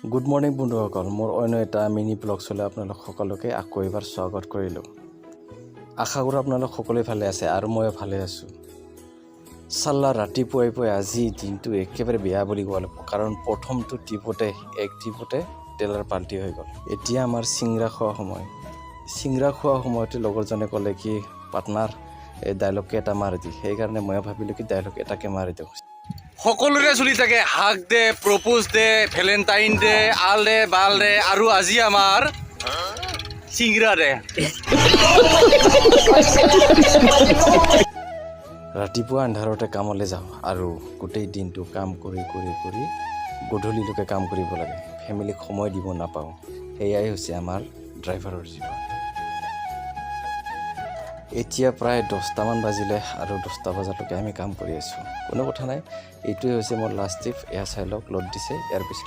Good morning বন্ধুসকল, মোৰ অন্য এটা মিনি ব্লগ চলে আপোনালোক সকলোকে আকৌ এবাৰ স্বাগত কৰিলোঁ। আশা কৰোঁ আপোনালোক সকলোৱে ভালে আছে আৰু ময়ো ভালে আছোঁ। চাল্লা ৰাতিপুৱাই আজি দিনটো একেবাৰে বেয়া বুলি ক'ব লাগিব, কাৰণ প্ৰথমটো এক ট্ৰিপতে তেলৰ পাল্টি হৈ গ'ল। এতিয়া আমাৰ চিংৰা খোৱা সময়। চিংৰা খোৱা সময়তে লগৰজনে ক'লে কি পাৰ্টনাৰ এই ডাইলগকে এটা মাৰি দি, সেইকাৰণে ময়ো ভাবিলোঁ কি ডাইলগ এটাকে মাৰি দিওঁ। সকলোৰে চলি থাকে হাক দে, প্ৰপ'জ দে, ভেলেণ্টাইন দে, আল দে, বাল দে, আৰু আজি আমাৰ চিংৰা দে। ৰাতিপুৱা আন্ধাৰতে কামলৈ যাওঁ আৰু গোটেই দিনটো কাম কৰি গধূলিলৈকে কাম কৰিব লাগে। ফেমিলিক সময় দিব নাপাওঁ। সেয়াই হৈছে আমাৰ ড্ৰাইভাৰৰ জীৱন। এতিয়া প্ৰায় 10টামান বাজিলে আৰু 10টা বজালৈকে আমি কাম কৰি আছোঁ। কোনো কথা নাই, এইটোৱে হৈছে মোৰ লাষ্ট ট্ৰিপ। এয়া চাই লওক, লোড দিছে, ইয়াৰ পিছত